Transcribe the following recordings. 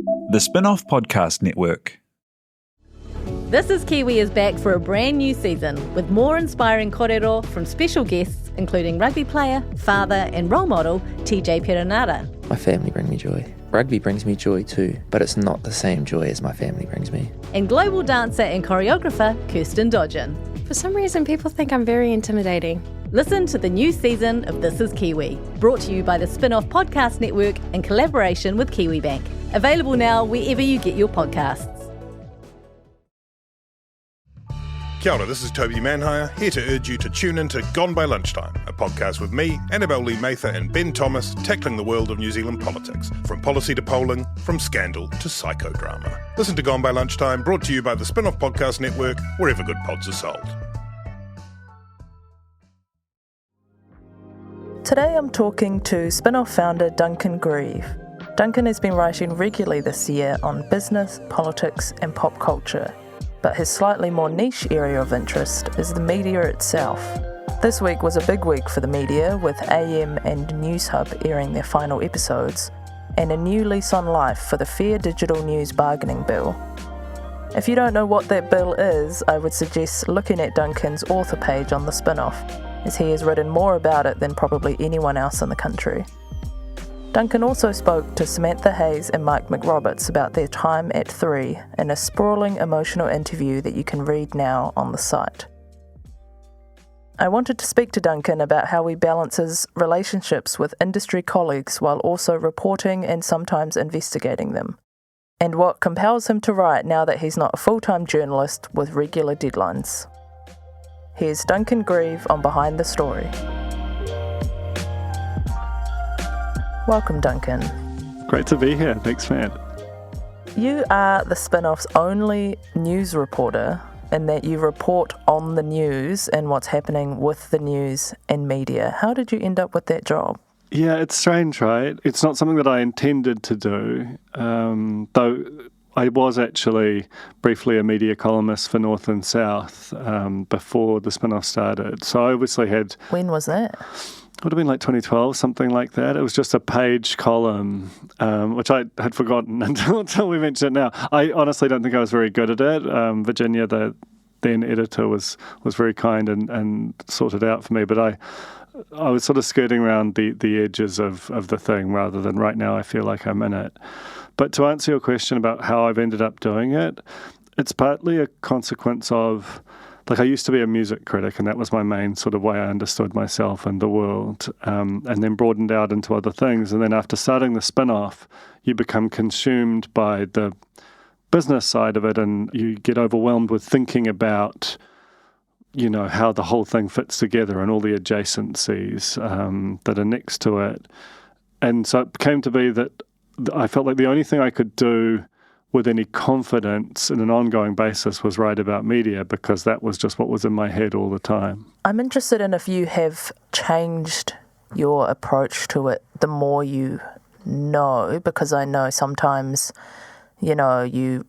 The Spinoff Podcast Network. This is Kiwi is back for a brand new season with more inspiring kōrero from special guests including rugby player, father and role model TJ Perenara. My family bring me joy. Rugby brings me joy too, but it's not the same joy as my family brings me. And global dancer and choreographer Kirsten Dodgen. For some reason, people think I'm very intimidating. Listen to the new season of This is Kiwi, brought to you by the Spinoff Podcast Network in collaboration with KiwiBank. Available now wherever you get your podcasts. Kia ora, this is Toby Manhire, here to urge you to tune in to Gone by Lunchtime, a podcast with me, Annabelle Lee Mather and Ben Thomas, tackling the world of New Zealand politics, from policy to polling, from scandal to psychodrama. Listen to Gone by Lunchtime, brought to you by the Spinoff Podcast Network, wherever good pods are sold. Today I'm talking to Spinoff founder Duncan Greive. Duncan has been writing regularly this year on business, politics and pop culture, but his slightly more niche area of interest is the media itself. This week was a big week for the media, with AM and Newshub airing their final episodes, and a new lease on life for the Fair Digital News Bargaining Bill. If you don't know what that bill is, I would suggest looking at Duncan's author page on the Spinoff, as he has written more about it than probably anyone else in the country. Duncan also spoke to Samantha Hayes and Mike McRoberts about their time at 3 in a sprawling emotional interview that you can read now on the site. I wanted to speak to Duncan about how he balances relationships with industry colleagues while also reporting and sometimes investigating them, and what compels him to write now that he's not a full-time journalist with regular deadlines. Here's Duncan Greive on Behind the Story. Welcome, Duncan. Great to be here. Thanks, man. You are the Spinoff's only news reporter in that you report on the news and what's happening with the news and media. How did you end up with that job? Yeah, it's strange, right? It's not something that I intended to do, though I was actually briefly a media columnist for North and South before the Spinoff started. So I obviously had... When was that? It would have been like 2012, something like that. It was just a page column, which I had forgotten until we mentioned it now. I honestly don't think I was very good at it. Virginia, the then editor, was very kind and sorted out for me. But I was sort of skirting around the edges of the thing rather than right now I feel like I'm in it. But to answer your question about how I've ended up doing it, it's partly a consequence of... Like, I used to be a music critic, and that was my main sort of way I understood myself and the world, and then broadened out into other things. And then after starting the Spinoff, you become consumed by the business side of it, and you get overwhelmed with thinking about, you know, how the whole thing fits together and all the adjacencies that are next to it. And so it came to be that I felt like the only thing I could do with any confidence in an ongoing basis was write about media, because that was just what was in my head all the time. I'm interested in if you have changed your approach to it the more you know, because I know sometimes, you know, you,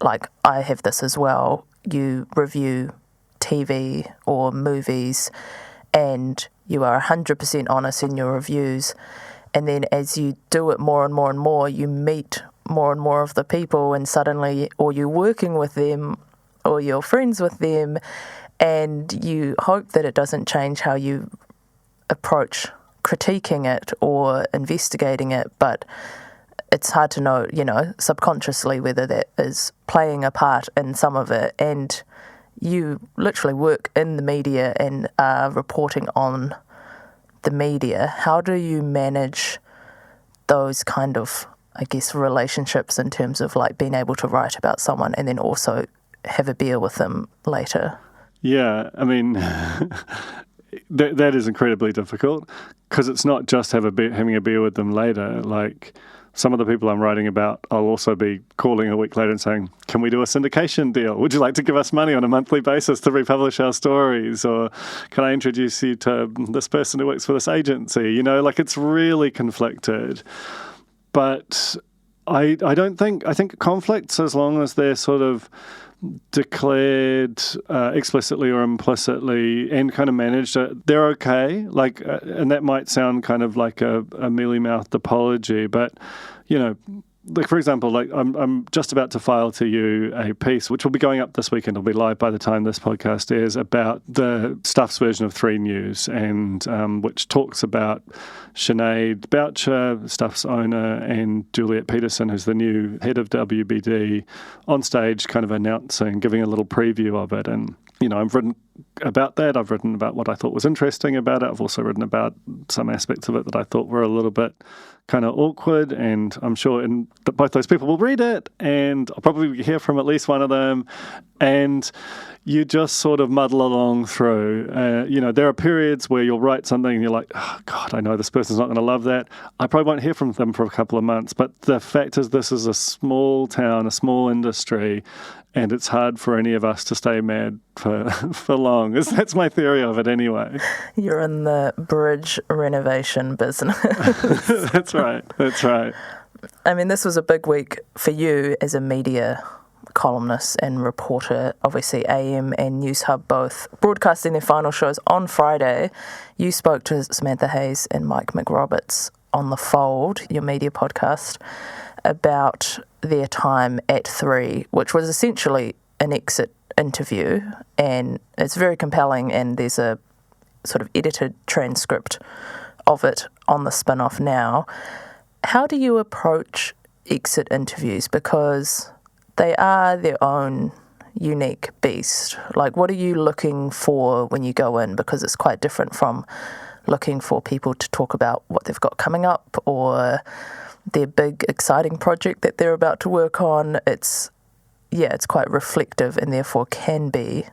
like I have this as well, you review TV or movies and you are 100% honest in your reviews, and then as you do it more and more and more, you meet more and more of the people, and suddenly, or you're working with them, or you're friends with them, and you hope that it doesn't change how you approach critiquing it or investigating it, but it's hard to know, you know, subconsciously whether that is playing a part in some of it. And you literally work in the media and are reporting on the media. How do you manage those kind of, I guess, relationships in terms of like being able to write about someone and then also have a beer with them later? Yeah, I mean, that is incredibly difficult, because it's not just having a beer with them later. Like, some of the people I'm writing about, I'll also be calling a week later and saying, can we do a syndication deal? Would you like to give us money on a monthly basis to republish our stories? Or can I introduce you to this person who works for this agency? You know, like, it's really conflicted. But I think conflicts, as long as they're sort of declared explicitly or implicitly and kind of managed, they're okay. Like, and that might sound kind of like a mealy-mouthed apology, but, you know, like for example, like I'm just about to file to you a piece, which will be going up this weekend. It'll be live by the time this podcast airs, about the Stuff's version of 3 News, and which talks about Sinead Boucher, Stuff's owner, and Juliet Peterson, who's the new head of WBD, on stage kind of announcing, giving a little preview of it. And, you know, I've written about that. I've written about what I thought was interesting about it. I've also written about some aspects of it that I thought were a little bit kind of awkward, and I'm sure that both those people will read it, and I'll probably hear from at least one of them, and you just sort of muddle along through. You know, there are periods where you'll write something and you're like, oh, God, I know this person's not going to love that. I probably won't hear from them for a couple of months, but the fact is this is a small town, a small industry, and it's hard for any of us to stay mad for long. That's my theory of it anyway. You're in the bridge renovation business. That's right. I mean, this was a big week for you as a media columnist and reporter. Obviously, AM and Newshub both broadcasting their final shows on Friday. You spoke to Samantha Hayes and Mike McRoberts on The Fold, your media podcast, about their time at 3, which was essentially an exit interview, and it's very compelling, and there's a sort of edited transcript of it on the Spinoff now. How do you approach exit interviews? Because they are their own unique beast. Like, what are you looking for when you go in? Because it's quite different from looking for people to talk about what they've got coming up or their big, exciting project that they're about to work on. It's quite reflective, and therefore can be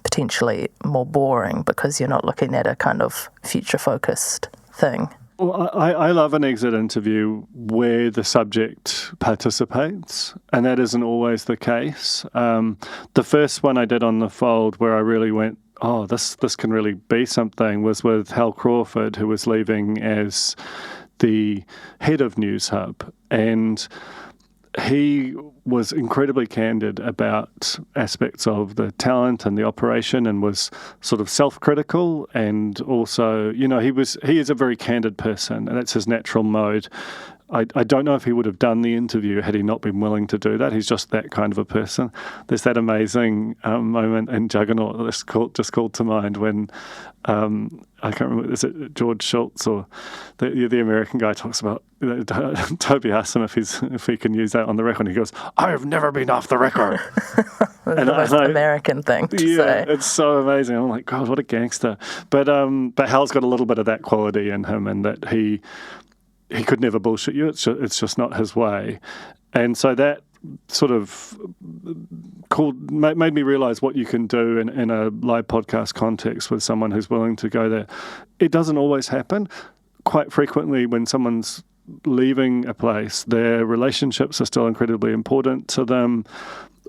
potentially more boring because you're not looking at a kind of future-focused thing. Well, I love an exit interview where the subject participates, and that isn't always the case. The first one I did on The Fold, where I really went, oh, this can really be something, was with Hal Crawford, who was leaving as the head of Newshub, and he was incredibly candid about aspects of the talent and the operation, and was sort of self-critical, and also, you know, he is a very candid person, and that's his natural mode. I don't know if he would have done the interview had he not been willing to do that. He's just that kind of a person. There's that amazing moment in Juggernaut that's just called to mind when, I can't remember, is it George Schultz or the American guy talks about, Toby asks him if he can use that on the record, and he goes, I have never been off the record. That's the most American thing to say. It's so amazing. I'm like, God, what a gangster. But Hal's got a little bit of that quality in him, and that he could never bullshit you. It's just not his way. And so that sort of made me realise what you can do in a live podcast context with someone who's willing to go there. It doesn't always happen. Quite frequently when someone's leaving a place, their relationships are still incredibly important to them,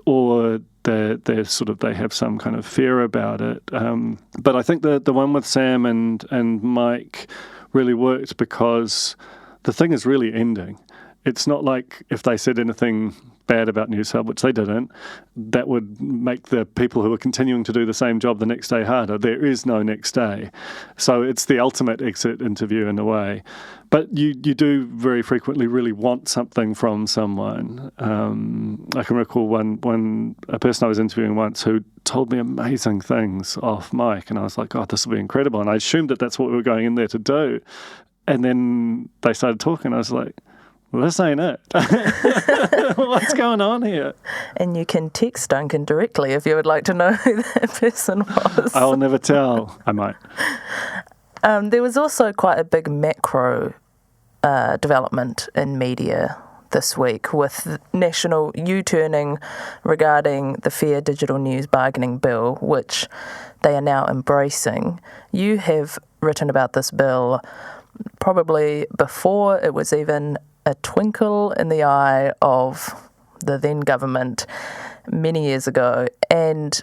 or they have some kind of fear about it. But I think the one with Sam and Mike really worked because the thing is really ending. It's not like if they said anything bad about Newshub, which they didn't, that would make the people who are continuing to do the same job the next day harder. There is no next day. So it's the ultimate exit interview in a way. But you do very frequently really want something from someone. I can recall a person I was interviewing once who told me amazing things off mic, and I was like, oh, this will be incredible. And I assumed that that's what we were going in there to do. And then they started talking. I was like, well, this ain't it. What's going on here? And you can text Duncan directly if you would like to know who that person was. I'll never tell. I might. There was also quite a big macro development in media this week, with National U-turning regarding the Fair Digital News Bargaining Bill, which they are now embracing. You have written about this bill probably before it was even a twinkle in the eye of the then government many years ago, and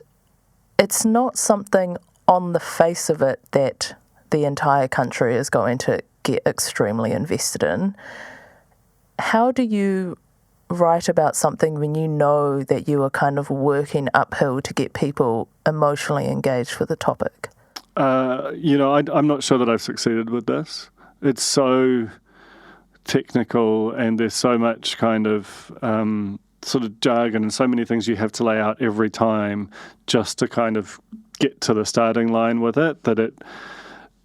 it's not something on the face of it that the entire country is going to get extremely invested in. How do you write about something when you know that you are kind of working uphill to get people emotionally engaged with the topic? I'm not sure that I've succeeded with this. It's so technical, and there's so much kind of sort of jargon and so many things you have to lay out every time just to kind of get to the starting line with it, that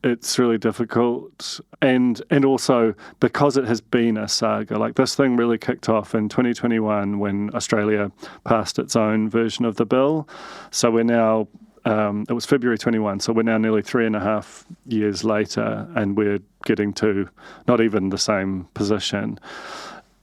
it's really difficult. And also because it has been a saga, like this thing really kicked off in 2021 when Australia passed its own version of the bill. So we're now, it was February 21, so we're now nearly 3.5 years later, and we're getting to not even the same position.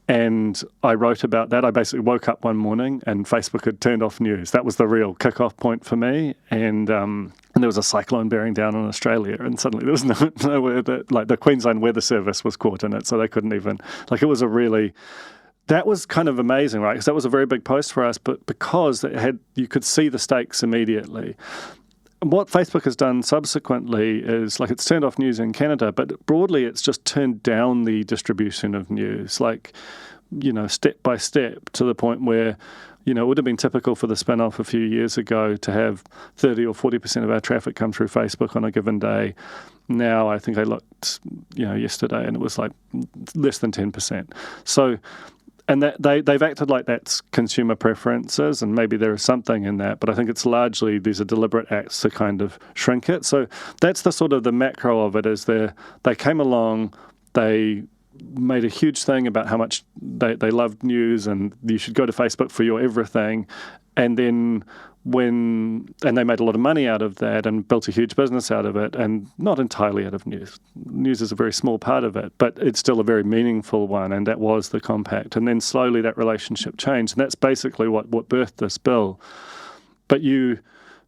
And I wrote about that. I basically woke up one morning and Facebook had turned off news. That was the real kick-off point for me. And there was a cyclone bearing down on Australia, and suddenly there was nowhere that, like, the Queensland Weather Service was caught in it, so they couldn't even, like, it was a really, that was kind of amazing, right? Because that was a very big post for us, but because you could see the stakes immediately. What Facebook has done subsequently is, like, it's turned off news in Canada, but broadly it's just turned down the distribution of news, like, you know, step by step, to the point where, you know, it would have been typical for the Spinoff a few years ago to have 30 or 40% of our traffic come through Facebook on a given day. Now I think I looked, you know, yesterday, and it was like less than 10%. So, and that they've acted like that's consumer preferences, and maybe there is something in that, but I think it's largely these are deliberate acts to kind of shrink it. So that's the sort of the macro of it, is they came along, they made a huge thing about how much they loved news and you should go to Facebook for your everything. And then and they made a lot of money out of that and built a huge business out of it, and not entirely out of news. News is a very small part of it, but it's still a very meaningful one, and that was the compact. And then slowly that relationship changed, and that's basically what birthed this bill. But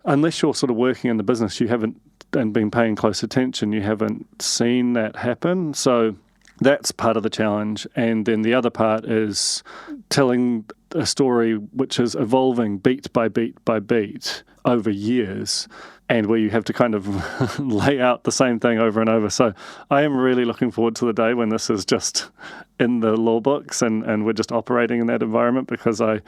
unless you're sort of working in the business, you haven't, and been paying close attention, you haven't seen that happen. So that's part of the challenge. And then the other part is telling a story which is evolving beat by beat by beat over years, and where you have to kind of lay out the same thing over and over. So I am really looking forward to the day when this is just in the law books and we're just operating in that environment, because I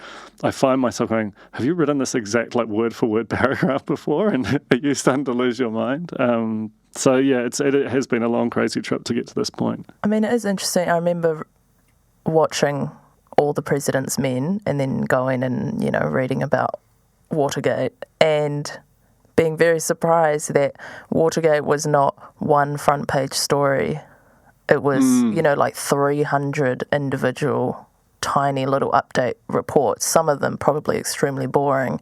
find myself going, have you written this exact, like, word for word paragraph before? And are you starting to lose your mind? So yeah, it has been a long, crazy trip to get to this point. I mean, it is interesting. I remember watching All the President's Men and then going and, you know, reading about Watergate and being very surprised that Watergate was not one front page story. It was, you know, like 300 individual tiny little update reports, some of them probably extremely boring.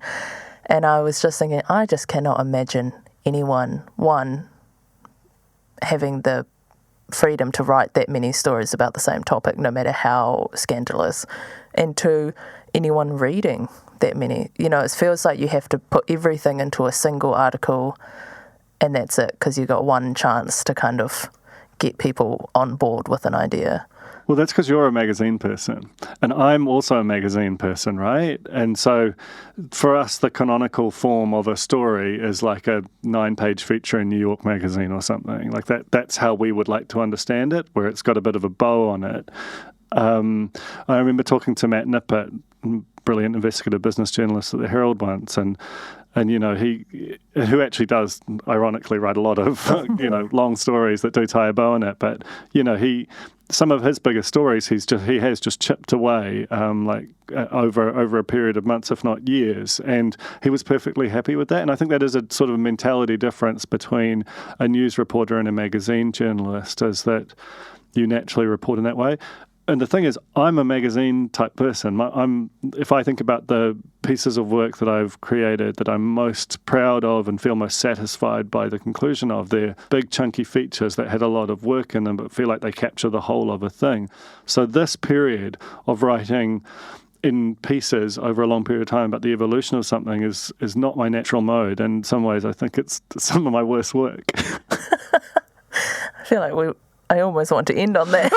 And I was just thinking, I just cannot imagine anyone, one, having the freedom to write that many stories about the same topic, no matter how scandalous, and two, anyone reading that many. You know, it feels like you have to put everything into a single article and that's it, because you got one chance to kind of get people on board with an idea. Well, that's because you're a magazine person, and I'm also a magazine person, right? And so for us, the canonical form of a story is like a 9-page feature in New York Magazine or something. Like that's how we would like to understand it, where it's got a bit of a bow on it. I remember talking to Matt Nippert, brilliant investigative business journalist at the Herald once, and you know, who actually does ironically write a lot of you know, long stories that do tie a bow on it, but you know, some of his biggest stories he has just chipped away over a period of months, if not years, and he was perfectly happy with that. And I think that is a sort of mentality difference between a news reporter and a magazine journalist, is that you naturally report in that way. And the thing is, I'm a magazine type person. If I think about the pieces of work that I've created that I'm most proud of and feel most satisfied by the conclusion of, they're big chunky features that had a lot of work in them but feel like they capture the whole of a thing. So this period of writing in pieces over a long period of time about the evolution of something is not my natural mode. And in some ways, I think it's some of my worst work. I feel like I almost want to end on that.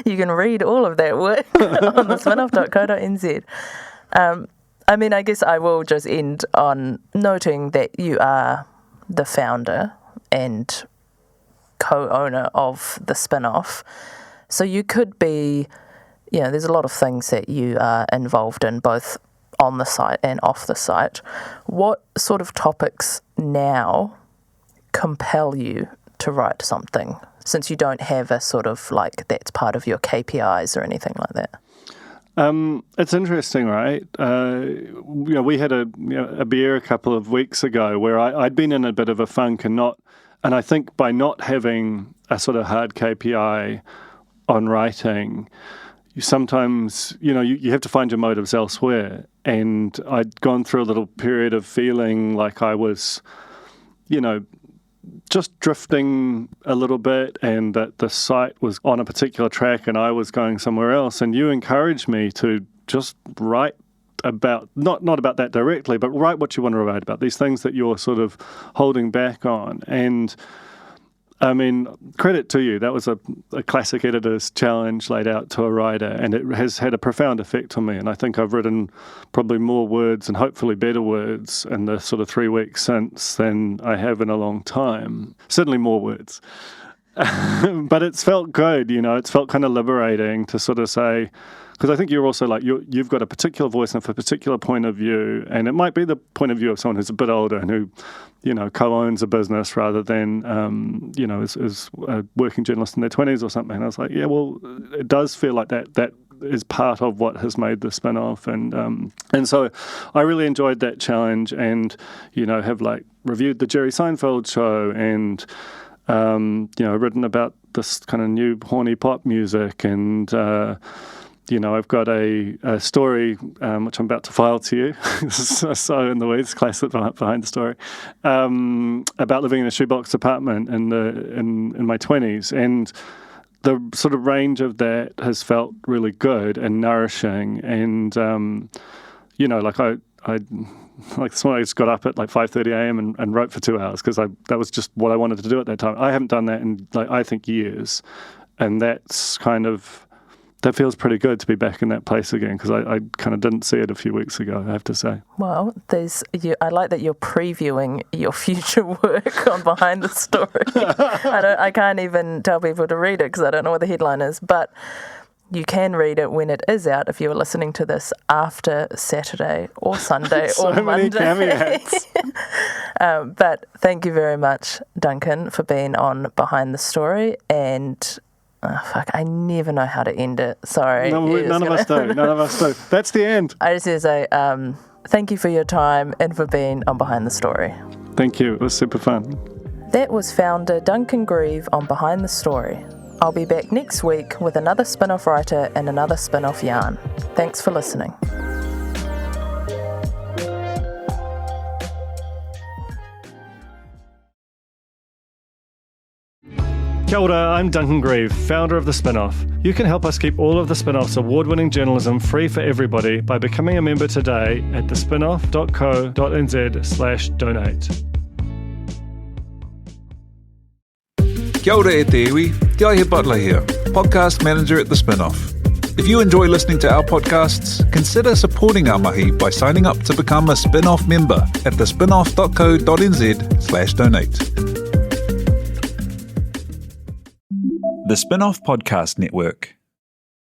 You can read all of that work on the spinoff.co.nz. I mean, I guess I will just end on noting that you are the founder and co-owner of the Spinoff. So you could be, you know, there's a lot of things that you are involved in, both on the site and off the site. What sort of topics now compel you to write something since you don't have a sort of like that's part of your KPIs or anything like that? It's interesting, right? We had a beer a couple of weeks ago where I'd been in a bit of a funk and I think by not having a sort of hard KPI on writing, you sometimes, you have to find your motives elsewhere. And I'd gone through a little period of feeling like I was, just drifting a little bit, and that the site was on a particular track and I was going somewhere else. And you encouraged me to just write about, not about that directly, but write what you want to write about, these things that you're sort of holding back on. And I mean, credit to you. That was a classic editor's challenge laid out to a writer, and it has had a profound effect on me. And I think I've written probably more words and hopefully better words in the sort of 3 weeks since than I have in a long time. Certainly more words. But it's felt good, it's felt kind of liberating to sort of say, because I think you're also like, you've got a particular voice and a particular point of view, and it might be the point of view of someone who's a bit older and who, co-owns a business rather than, is a working journalist in their 20s or something. And I was like, yeah, well, it does feel like that is part of what has made the Spinoff. And so I really enjoyed that challenge and, have like reviewed the Jerry Seinfeld show and, written about this kind of new horny pop music and, I've got a story which I'm about to file to you, so in the weeds, classic behind the story, about living in a shoebox apartment in my 20s, and the sort of range of that has felt really good and nourishing, and like this morning I just got up at like 5:30 a.m. and wrote for 2 hours because that was just what I wanted to do at that time. I haven't done that in I think years, and that's kind of. That feels pretty good to be back in that place again because I kind of didn't see it a few weeks ago, I have to say. Well, I like that you're previewing your future work on Behind the Story. I can't even tell people to read it because I don't know what the headline is, but you can read it when it is out if you're listening to this after Saturday or Sunday or Monday. So many caveats. But thank you very much, Duncan, for being on Behind the Story, and... I never know how to end it. Sorry. No, none of us do. That's the end. I just want to say thank you for your time and for being on Behind the Story. Thank you. It was super fun. That was founder Duncan Greive on Behind the Story. I'll be back next week with another Spinoff writer and another Spinoff yarn. Thanks for listening. Kia ora, I'm Duncan Greive, founder of The Spinoff. You can help us keep all of The Spinoff's award-winning journalism free for everybody by becoming a member today at thespinoff.co.nz/donate. Kia ora e te iwi, Te Aihe Butler here, podcast manager at The Spinoff. If you enjoy listening to our podcasts, consider supporting our mahi by signing up to become a Spinoff member at thespinoff.co.nz/donate. The Spinoff Podcast Network.